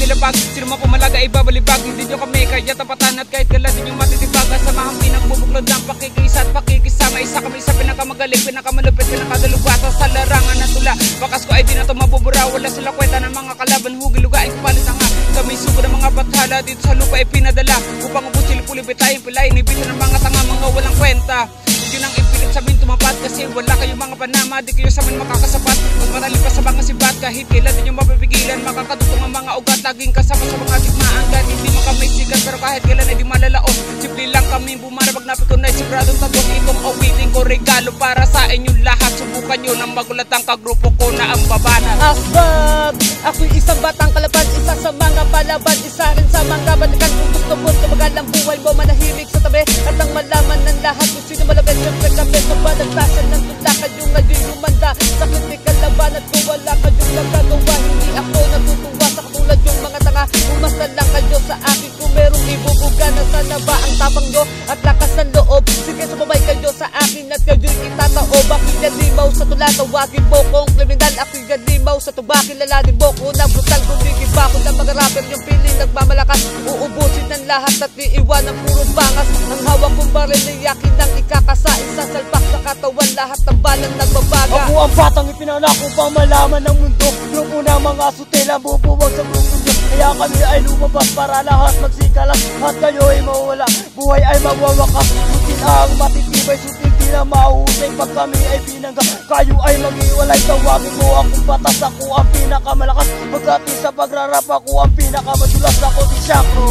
kilabag. Sino man pumalaga ay babalibag. Hindi nyo kami kaya tapatan at kahit kailan din yung matitibagan. Samahang pinagbubuklod ng pakikisa at pakikisama. Isa kami sa pinakamagaling, pinakamalupit, pinakadalubhasa sa larangan ng tula. Bakas ko ay di na ito mabubura. Wala sila kwenta ng mga kalaban. Hugilugain kapalit na nga. Kami sugo ng mga bathala dito sa lupa ay pinadala. Upang ubus sila bitayin pilay. Nibitin ng mga tanga, mga walang kwenta. Yun ang ipilit sa amin tumapad kasi wala kayong mga panama. Di kayo sa amin makakasapat. Mas marali pa sa mga sibat. Kahit kailan din yung mapipigilan. Makakadutong ang mga ugat. Laging kasama sa mga digmaan. Kahit hindi man kami sigat pero kahit kailan ay di malalaon. Simple lang kami bumarabag na pitunay. Sigradong tagos itong awitin ko. Regalo para sa inyong lahat. Subukan nyo ng magulat ang kagrupo ko na ang babanat. Asbab! Ako'y isang batang kalaban. Isa sa mga palaban. Isa rin sa mga balikan. Kung gusto mo tumagal ang buhay mo. Manahimik sa tabi. At ang malaman ng lahat kung sino malabit. Siyempre kami sa balagtasan ng tula. Kayong ngayon lumanda sa kritikal laban. At kung wala kayong nagagawa, hindi ako natutuwa sa katulad yung mga tanga. Umasa lang kayo sa akin kung merong ibubuga. Na sana ba ang tapang nyo at lakas ng loob? Sige sumabay kayo sa akin at kayo'y itatao. Ako'y galimaw sa tula, tawagin mo kong kriminal. Ako'y galimaw sa tuba, kilalanin mo ko na brutal. Gumigib ako ng mga rapper, yung piling nagmamalakas. Uubusin ng lahat at iiwan ng puro bangas. Ang hawak kong baril ay akin ang ikakasa. Isasalpak sa katawan lahat ng balang nagbabaga. Ako ang batang ipinanak upang malaman ng mundo. Yung unang mga sutela bubuwag sa mundo. Kaya kami ay lumabas para lahat magsikalas. At kayo ay mawala, buhay ay mawawakas. Sutin ang matitibay, sutin di na mahusay. Pag kami ay pinangga, kayo ay mag-iwalay. Tawagin mo akong batas, ako ang pinakamalakas. Pagkati sa pagrarap, ako ang pinakamadulas. Ako si Shakro,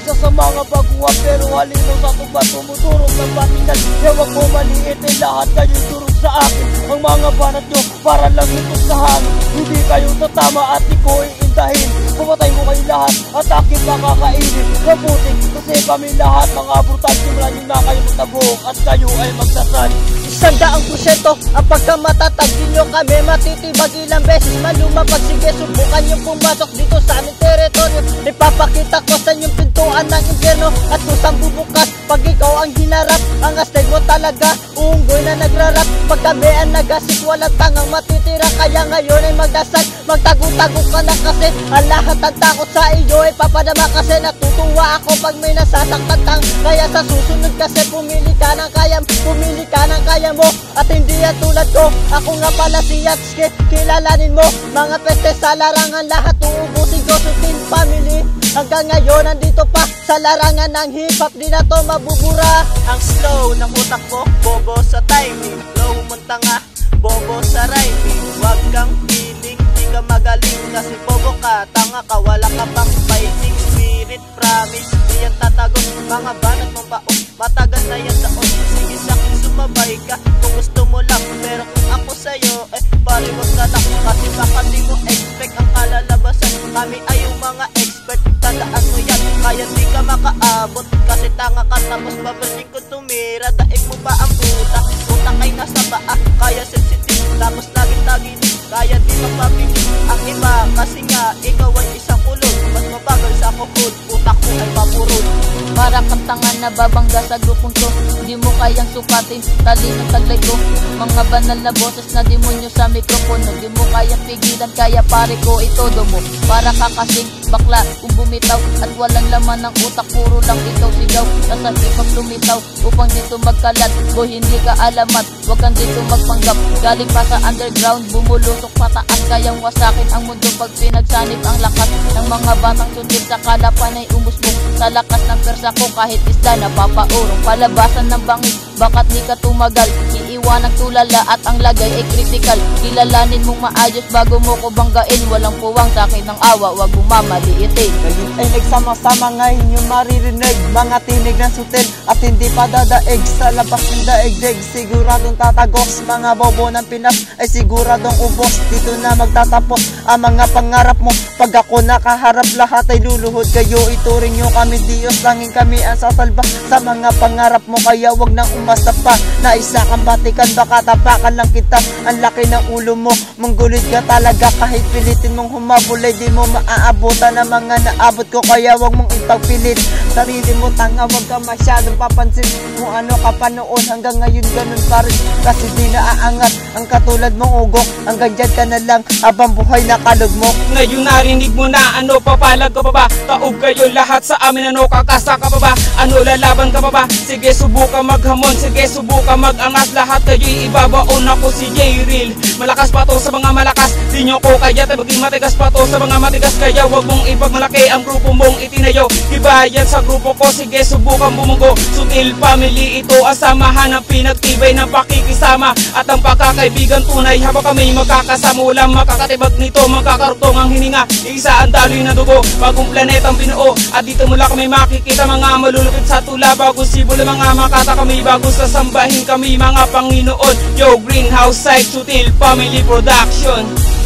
isa sa mga baguhan pero halino sa tuba. Tumuturog ng patingan, yawag mo maliitin. Lahat kayo turog sa akin. Ang mga banat nyo para lang ito sa hangin. Hindi kayo tatama at di ko iindahin. Pumatay mo kayo lahat at aking makakainin. Kaputik kasi kami lahat mga brutal. Simulan nyo na kayo magtabok at kayo ay magsasal. 100% ang pagkamatatag nyo kami matitibag ilang beses malumapag. Sige subukan nyo pumasok dito sa aming teritoryo. Ipapakita ko sa inyong pintuan ng impyerno. At kusang bubukas pag ikaw ang hinarap. Ang astig mo talaga unggoy na nagrarap. Pag kami ang nagasik walang tangang matitira. Kaya ngayon ay magdasal, magtago-tago ka na kasi ang lahat ang takot sa iyo ay papadama. Kasi natutuwa ako pag may nasasaktan tang. Kaya sa susunod kasi pumili ka ng kaya, pumili ka ng kaya mo. At hindi yan tulad ko, ako nga pala si Yatsuki. Kilalanin mo, mga peste sa larangan. Lahat uubusin ko, Sutin family. Hanggang ngayon nandito pa sa larangan ng hip-hop. Di na to mabubura. Ang slow ng utak ko, bobo sa timing. Low munta nga, bobo sa rhyming. Huwag kang feeling, di ka magaling. Kasi bobo ka, tanga ka, wala ka pang fighting spirit. Promise, di yan tatagos. Mga banat mong baon, matagal na yan taon. Sige sa'kin sumabay ka kung gusto mo lang. Pero kung ako sa'yo, pariwag ka lang. Kasi baka di mo expect ang kalalabasan. Kami ay yung mga expert, tandaan mo yan. Kaya di ka makaabot kasi tanga ka. Tapos babalik ko tumira. Daig mo ba ang puta? Puta kay nasa paa, kaya sensitive. Tapos laging taginig, kaya di mapapinig. Ang iba kasi nga, ikaw ay isang kulog. Mas mabagal sa kuhod, utak mo ay mapurod. Para kang tanga na babangga sa grupong to. Di mo kayang sukatin, talinong taglay ko. Mga banal na boses na demonyo sa mikropono. Di mo kayang pigilan, kaya pare ko itodo mo. Para kakasing bakla kung bumitaw. At walang laman ng utak, puro lang ikaw sigaw. Nasa hip-hop lumitaw, upang dito magkalat. Boy hindi ka alamat, wag kang dito magpanggap. Galing pa sa underground, bumulusok pataas. Kayang wasakin ang mundo pag pinagsanib ang lakas. Ng mga batang sutil sa kalapan ay umusbok. Sa lakas ng persa ko kahit isda napapaurong. Palabasan ng bangis, bakat di ka tumagal. Iiwan ang tulala at ang lagay ay critical. Kilalanin mong maayos bago mo ko banggain. Walang puwang sa akin ng awa, wag bumamaliitin. Ngayon ay nagsama-sama ngayon yung maririnig. Mga tinig ng sutil at hindi pa dadaig. Sa labas ng daigdig, siguradong tatagos. Mga bobo ng Pinas ay siguradong ubos. Dito na magtatapos ang mga pangarap mo. Pag ako nakaharap lahat ay luluhod. Kayo ituring nyo kami Diyos, langing kami ang sasalba sa mga pangarap mo. Kaya wag nang umasa pa na isa kang bati balikan, baka tapakan lang kita. Ang laki ng ulo mo, manggulit ka talaga. Kahit pilitin mong humabol ay di mo maaabutan ang mga naabot ko, kaya wag mong ipagpilit sarili mo, tanga, wag ka masyadong papansin kung ano ka pa noon. Hanggang ngayon ganun pa rin, kasi di naaangat ang katulad mong ugok. Hanggang dyan ka na lang habang buhay nakalugmok. Ngayon narinig mo na, ano, papalag ka pa ba? Taog kayo lahat sa amin, ano, kakasa ka pa ba? Ano, lalaban ka pa ba? Sige, subukan maghamon, sige, subukan magangas. Lahat kayo'y ibabaon, ako si J-Real. Malakas pa to sa mga malakas, di nyo ko kaya maging matigas pa to sa mga matigas. Kaya wag mong ipagmalaki ang grupo mong itinayo. Ibayan sa grupo ko, sige, subukan bumunggo. Sutil family, ito ang samahan ng pinagtibay ng pakikisama at ang pagkakaibigan tunay. Habang kami magkakasama, walang makakatibag nito, magkakarugtong ang hininga. Isa ang daloy na dugo, bagong planetang binuo. At dito mula kami makikita mga malulupit sa tula. Bago sibol mga makata kami, bago sasambahin kami mga Panginoon. Yo, Greenhouse Site, Sutil Family Production.